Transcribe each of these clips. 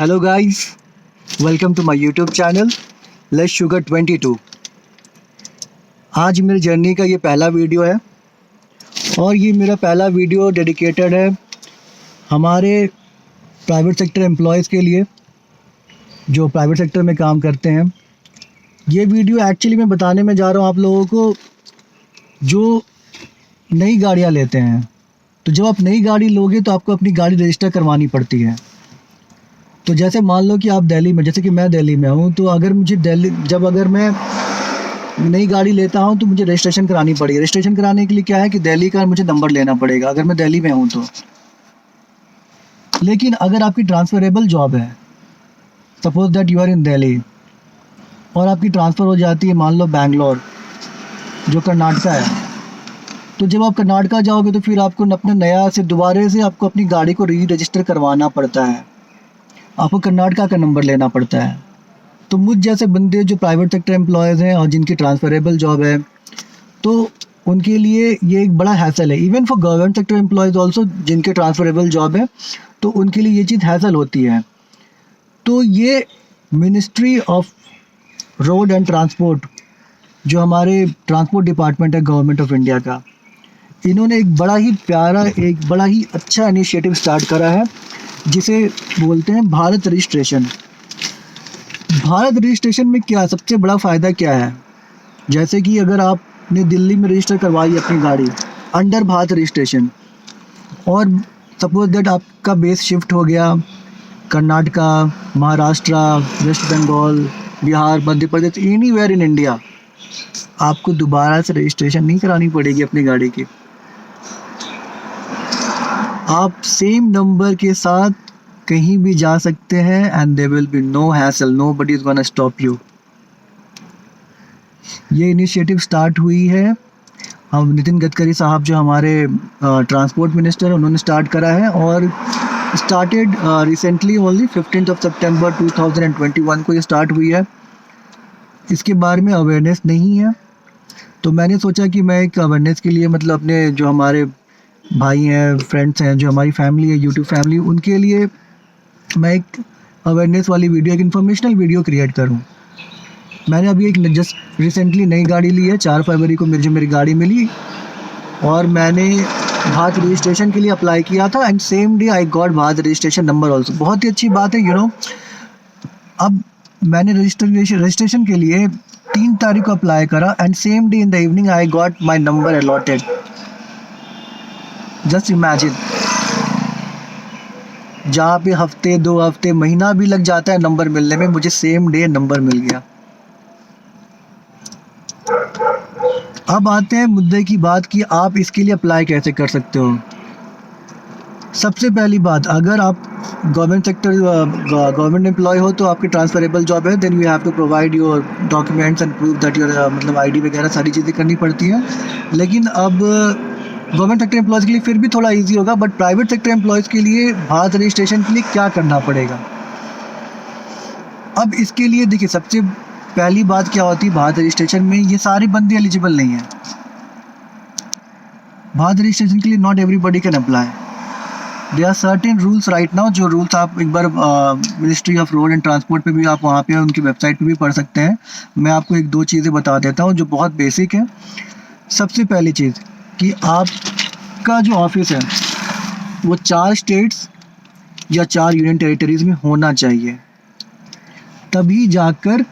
Hello guys, welcome to my YouTube channel let's sugar 22। आज मेरी journey का ये पहला वीडियो है और ये मेरा पहला वीडियो डेडिकेटेड है हमारे प्राइवेट सेक्टर एम्प्लॉयज़ के लिए जो प्राइवेट सेक्टर में काम करते हैं। ये वीडियो एक्चुअली मैं बताने में जा रहा हूँ आप लोगों को जो नई गाड़ियाँ लेते हैं। तो जब आप नई गाड़ी लोगे तो आपको अपनी गाड़ी रजिस्टर करवानी पड़ती है। तो जैसे मान लो कि आप दिल्ली में, जैसे कि मैं दिल्ली में हूँ, तो अगर मुझे अगर मैं नई गाड़ी लेता हूँ तो मुझे रजिस्ट्रेशन करानी पड़ेगी। रजिस्ट्रेशन कराने के लिए क्या है कि दिल्ली का मुझे नंबर लेना पड़ेगा अगर मैं दिल्ली में हूँ तो। लेकिन अगर आपकी ट्रांसफरेबल जॉब है, suppose that you are in Delhi और आपकी ट्रांसफ़र हो जाती है मान लो बैंगलोर जो कर्नाटका है, तो जब आप कर्नाटका जाओगे तो फिर आपको अपने नया से दोबारा से आपको अपनी गाड़ी को री रजिस्टर करवाना पड़ता है। आपको कर्नाटका का नंबर लेना पड़ता है। तो मुझ जैसे बंदे जो प्राइवेट सेक्टर एम्प्लॉयज़ हैं और जिनकी ट्रांसफरेबल जॉब है, तो उनके लिए ये एक बड़ा हैसल है। Even for government sector employees also जिनके ट्रांसफरेबल जॉब है, तो उनके लिए ये चीज़ हैसल होती है। तो ये ministry of road and transport जो हमारे ट्रांसपोर्ट डिपार्टमेंट है गवर्नमेंट ऑफ इंडिया का, इन्होंने एक बड़ा ही प्यारा, एक बड़ा ही अच्छा इनिशिएटिव स्टार्ट करा है जिसे बोलते हैं भारत रजिस्ट्रेशन। भारत रजिस्ट्रेशन में क्या सबसे बड़ा फ़ायदा क्या है? जैसे कि अगर आपने दिल्ली में रजिस्टर करवाई अपनी गाड़ी अंडर भारत रजिस्ट्रेशन और सपोज दैट आपका बेस शिफ्ट हो गया Karnataka, Maharashtra, West Bengal, Bihar, Madhya Pradesh, anywhere in India, आपको दोबारा से रजिस्ट्रेशन नहीं करानी पड़ेगी अपनी गाड़ी की। आप सेम नंबर के साथ कहीं भी जा सकते हैं and there will be no hassle, nobody is gonna stop you. ये इनिशिएटिव स्टार्ट हुई है, हम नितिन गडकरी साहब जो हमारे ट्रांसपोर्ट मिनिस्टर, उन्होंने स्टार्ट करा है और स्टार्टेड रिसेंटली ओनली 15 सितंबर 2021 को ये स्टार्ट हुई है। इसके बारे में अवेयरनेस नहीं है, तो मैंने सोचा कि मैं एक अवेयरनेस के लिए मतलब अपने जो हमारे भाई हैं, फ्रेंड्स हैं, जो हमारी फैमिली है, यूट्यूब फैमिली, उनके लिए मैं एक अवेयरनेस वाली वीडियो, एक इन्फॉर्मेशनल वीडियो क्रिएट करूं। मैंने अभी एक जस्ट रिसेंटली नई गाड़ी ली है, 4 फरवरी को मेरी गाड़ी मिली और मैंने भारत रजिस्ट्रेशन के लिए अप्लाई किया था and same day I got Bharat registration number also. बहुत ही अच्छी बात है, अब मैंने रजिस्ट्रेशन के लिए 3 तारीख को अप्लाई करा and same day in the evening I got my number allotted. Just imagine, जहाँ पे हफ्ते, 2 हफ्ते, महीना भी लग जाता है नंबर मिलने में, मुझे सेम डे नंबर मिल गया। अब आते हैं मुद्दे की बात कि आप इसके लिए अप्लाई कैसे कर सकते हो। सबसे पहली बात, अगर आप गवर्नमेंट एम्प्लॉय हो तो आपकी ट्रांसफरेबल जॉब है, then you have to provide your documents and prove that your मतलब आईडी वगैरह सारी चीज़ें करनी पड़ती हैं। लेकिन अब गवर्नमेंट सेक्टर एम्प्लॉयज़ के लिए फिर भी थोड़ा इजी होगा, बट प्राइवेट सेक्टर एम्प्लॉयज़ के लिए भारत रजिस्ट्रेशन के लिए क्या करना पड़ेगा? अब इसके लिए देखिए, सबसे पहली बात क्या होती है, भारत रजिस्ट्रेशन में ये सारे बंदे एलिजिबल नहीं हैं। भारत रजिस्ट्रेशन के लिए not everybody can apply. There are certain rules right now, जो रूल्स आप एक बार ministry of road and transport पे भी आप वहाँ पे उनकी वेबसाइट पे भी पढ़ सकते हैं। मैं आपको 1-2 चीज़ें बता देता हूँ जो बहुत बेसिक है। सबसे पहली चीज़ कि आपका जो ऑफिस है वो 4 स्टेट्स या 4 यूनियन टेरिटरीज़ में होना चाहिए, तभी जाकर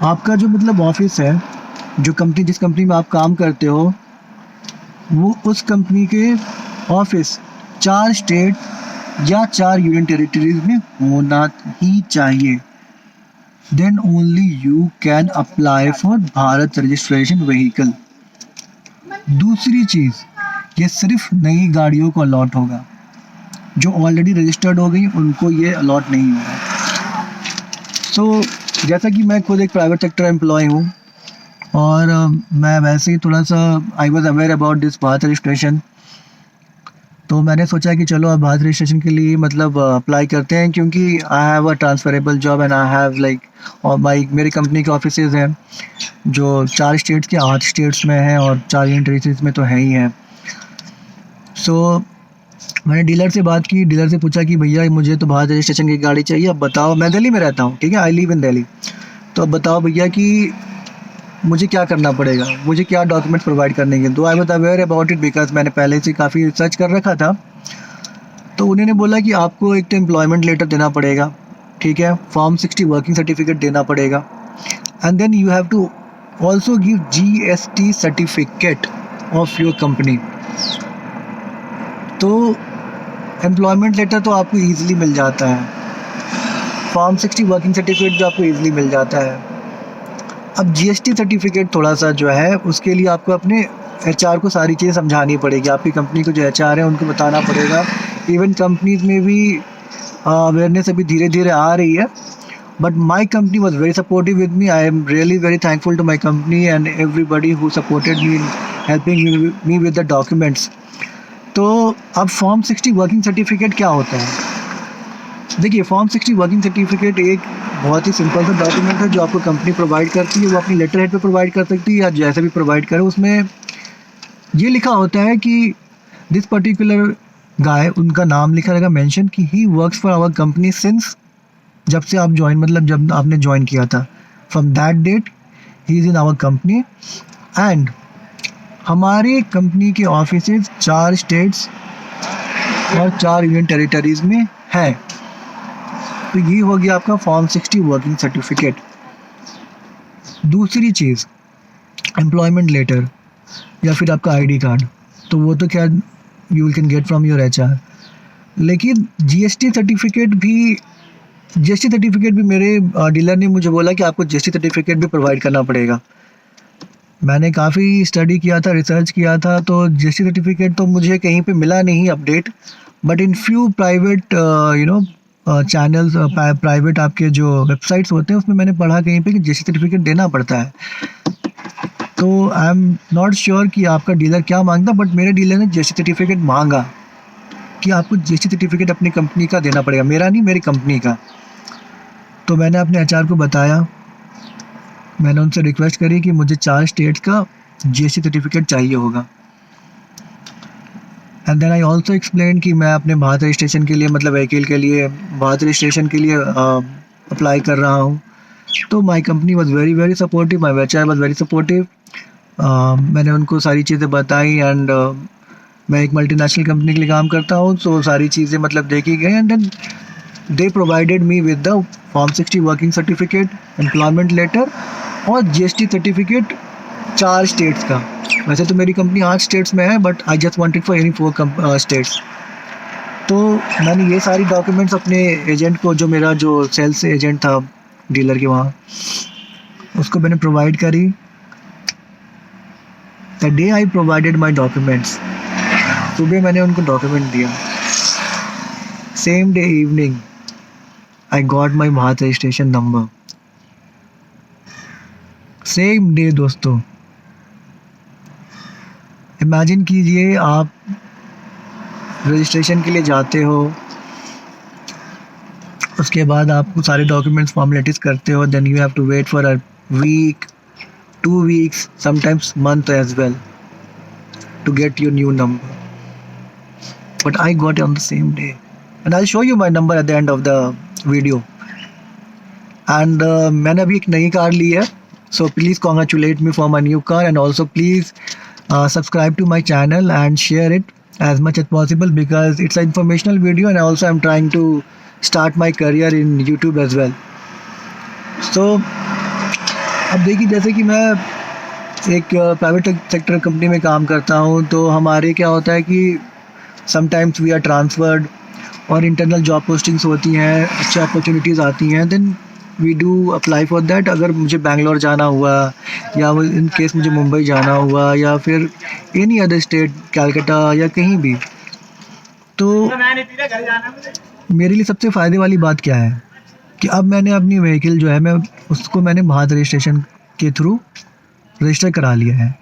आपका जो मतलब ऑफिस है, जो कंपनी, जिस कंपनी में आप काम करते हो, वो उस कंपनी के ऑफिस 4 स्टेट या 4 यूनियन टेरिटरीज़ में होना ही चाहिए। Then only you can apply for Bharat registration vehicle. दूसरी चीज़, ये सिर्फ नई गाड़ियों को अलॉट होगा, जो ऑलरेडी रजिस्टर्ड हो गई उनको ये अलॉट नहीं होगा। सो जैसा कि मैं खुद एक प्राइवेट सेक्टर एम्प्लॉय हूँ और मैं वैसे ही थोड़ा सा I was aware about this Bharat registration, तो मैंने सोचा कि चलो अब भारत रजिस्ट्रेशन के लिए मतलब अप्लाई करते हैं, क्योंकि I have a transferable job and I have like, और मेरी कंपनी के ऑफिसेज हैं जो 4 स्टेट्स के 8 स्टेट्स में हैं और 4 यूनियन टेरिटरीज़ में तो है ही हैं। सो मैंने डीलर से बात की, डीलर से पूछा कि भैया मुझे तो भारत रजिस्ट्रेशन की गाड़ी चाहिए, अब बताओ, मैं दिल्ली में रहता हूँ, ठीक है, आई लिव इन दिल्ली, तो अब बताओ भैया कि मुझे क्या करना पड़ेगा, मुझे क्या डॉक्यूमेंट्स प्रोवाइड करने हैं। तो I was aware about it because मैंने पहले से काफ़ी रिसर्च कर रखा था। तो उन्होंने बोला कि आपको एक तो एम्प्लॉयमेंट लेटर देना पड़ेगा, ठीक है, फॉर्म 60 वर्किंग सर्टिफिकेट देना पड़ेगा, and then you have to also give GST certificate of your company. तो एम्प्लॉयमेंट लेटर तो आपको ईजिली मिल जाता है, फॉर्म 60 वर्किंग सर्टिफिकेट भी आपको ईजिली मिल जाता है। अब GST सर्टिफिकेट थोड़ा सा जो है उसके लिए आपको अपने HR को सारी चीज़ें समझानी पड़ेगी, आपकी कंपनी को जो HR है उनको बताना पड़ेगा। इवन कंपनीज में भी अवेयरनेस अभी धीरे धीरे आ रही है, but my company was very supportive with me. I am really very thankful to my company and everybody who supported me in helping me with the documents. तो अब फॉर्म 60 वर्किंग सर्टिफिकेट क्या होता है? देखिए, फॉर्म 60 वर्किंग सर्टिफिकेट एक बहुत ही simple सा document है जो आपको कंपनी प्रोवाइड करती है। वो अपनी लेटर हेड पे प्रोवाइड कर सकती है या जैसे भी प्रोवाइड करे। उसमें ये लिखा होता है कि दिस पर्टिकुलर गाय, उनका नाम लिखा रहेगा मेंशन कि he works for our company since, जब से आप ज्वाइन, मतलब जब आपने ज्वाइन किया था, from that date he is in our company. And हमारी कंपनी के ऑफिसेज 4 स्टेट्स और 4 यूनियन टेरिटरीज़ में है। तो ये हो गया आपका फॉर्म 60 वर्किंग सर्टिफिकेट। दूसरी चीज़, एम्प्लॉयमेंट लेटर या फिर आपका ID कार्ड, तो वो तो क्या you can get from your HR। लेकिन GST सर्टिफिकेट भी मेरे डीलर ने मुझे बोला कि आपको GST सर्टिफिकेट भी प्रोवाइड करना पड़ेगा। मैंने काफ़ी स्टडी किया था, रिसर्च किया था, तो GST सर्टिफिकेट तो मुझे कहीं पे मिला नहीं update, but in few private channels, private आपके जो वेबसाइट्स होते हैं उसमें मैंने पढ़ा कहीं पे कि GST सर्टिफिकेट देना पड़ता है। तो आई एम नॉट श्योर कि आपका डीलर क्या मांगता, बट मेरे डीलर ने GST सर्टिफिकेट मांगा कि आपको GST सर्टिफिकेट अपनी कंपनी का देना पड़ेगा, मेरा नहीं, मेरी कंपनी का। तो मैंने अपने HR को बताया, मैंने उनसे रिक्वेस्ट करी कि मुझे 4 स्टेट्स का GST सर्टिफिकेट चाहिए होगा। And then I also explain कि मैं अपने भारत रजिस्ट्रेशन के लिए, मतलब व्हीकल के लिए भारत रजिस्ट्रेशन के लिए अप्लाई कर रहा हूँ। तो माई company was very very supportive, my HR was very supportive. मैंने उनको सारी चीज़ें बताई एंड मैं एक मल्टीनेशनल कंपनी के लिए काम करता हूँ, तो सारी चीज़ें मतलब देखी गई। And then they provided me with the form 60 working certificate, employment letter और GST सर्टिफिकेट 4 स्टेट्स का। वैसे तो मेरी कंपनी 8 स्टेट्स में है, but I just wanted for any 4 states. तो मैंने ये सारी डॉक्यूमेंट्स अपने एजेंट को, जो मेरा जो सेल्स एजेंट था डीलर के वहाँ, उसको मैंने प्रोवाइड करी। The day I provided my documents, सुबह मैंने उनको डॉक्यूमेंट दिया, same day evening I got my Bharat registration number. Same day दोस्तों, इमेजिन कीजिए आप रजिस्ट्रेशन के लिए जाते हो, उसके बाद आपको सारे डॉक्यूमेंट्स फॉर्मेलिटीज़ करते हो, then you have to wait for a week, 2 weeks, sometimes month as well to get your new number. But I got it on the same day, and I'll show you my number at the end of the video. And मैंने अभी एक नई car ली है, so please congratulate me for my new car, and also please subscribe to my channel and share it as much as possible because it's an informational video, and also I'm trying to start my career in YouTube as well. So अब देखिए, जैसे कि मैं एक private sector company में काम करता हूँ, तो हमारे क्या होता है कि समटाइम्स वी आर ट्रांसफर्ड और इंटरनल जॉब पोस्टिंग्स होती हैं, अच्छी अपॉर्चुनिटीज़ आती हैं, then we do apply for that. अगर मुझे बैंगलोर जाना हुआ या इन केस मुझे मुंबई जाना हुआ या फिर एनी अदर स्टेट, कैलकाटा या कहीं भी, तो मेरे लिए सबसे फ़ायदे वाली बात क्या है कि अब मैंने अपनी व्हीकल जो है, मैं उसको मैंने भारत रजिस्ट्रेशन के थ्रू रजिस्टर करा लिया है।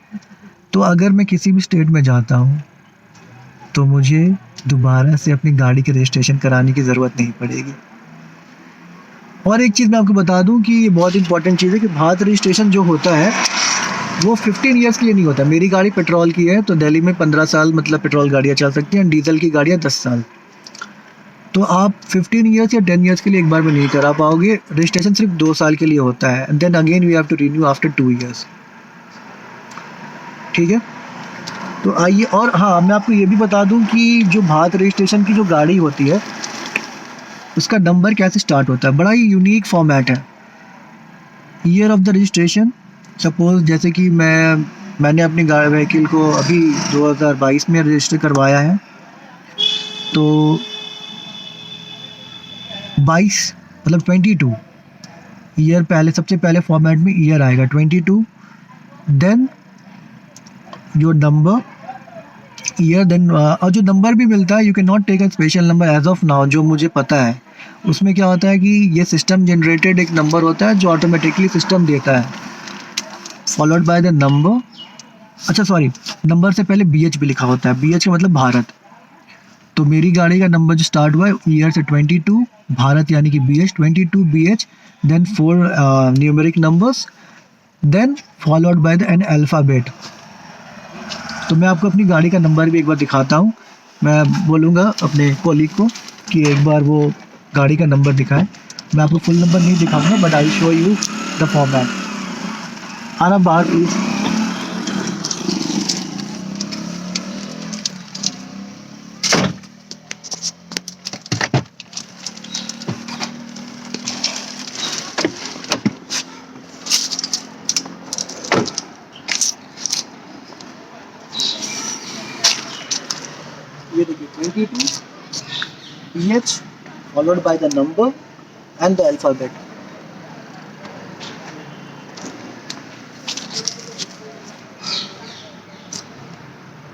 तो अगर मैं किसी भी स्टेट में जाता हूँ तो मुझे दोबारा से अपनी गाड़ी की रजिस्ट्रेशन कराने की ज़रूरत नहीं पड़ेगी। और एक चीज़ मैं आपको बता दूं कि ये बहुत इंपॉर्टेंट चीज़ है कि भारत रजिस्ट्रेशन जो होता है वो 15 ईयर्स के लिए नहीं होता। मेरी गाड़ी पेट्रोल की है तो दिल्ली में 15 साल मतलब पेट्रोल गाड़ियाँ चल सकती हैं, डीजल की गाड़ियाँ 10 साल। तो आप 15 ईयर्स या 10 ईयर्स के लिए एक बार में नहीं करा पाओगे। रजिस्ट्रेशन सिर्फ 2 साल के लिए होता है, and then again we have to renew after 2 years. ठीक है, तो आइए। और हाँ, मैं आपको ये भी बता दूं कि जो भारत रजिस्ट्रेशन की जो गाड़ी होती है उसका नंबर कैसे स्टार्ट होता है। बड़ा ही यूनिक फॉर्मेट है। Year of the registration, suppose जैसे कि मैंने अपनी व्हीकल को अभी 2022 में रजिस्टर करवाया है, तो 22 मतलब 22 ईयर पहले, सबसे पहले फॉर्मेट में ईयर आएगा 22, then your number year, then और जो नंबर भी मिलता है, you can not take a special number as of now. जो मुझे पता है उसमें क्या होता है कि ये सिस्टम जनरेटेड एक नंबर होता है जो ऑटोमेटिकली सिस्टम देता है, फॉलोड बाय द नंबर। अच्छा सॉरी, नंबर से पहले BH भी लिखा होता है। BH का मतलब भारत। तो मेरी गाड़ी का नंबर जो स्टार्ट हुआ है ईयर से 22, भारत यानी कि BH, 22 BH, then 4 numeric numbers, then followed by the an alphabet. तो मैं आपको अपनी गाड़ी का नंबर भी एक बार दिखाता हूँ। मैं बोलूँगा अपने कॉलीग को कि एक बार वो गाड़ी का नंबर दिखाएं। मैं आपको फुल नंबर नहीं दिखाऊंगा, but I show you the format. आना बाहर प्लीज़। ये देखिए 22 PH followed by the number and the alphabet.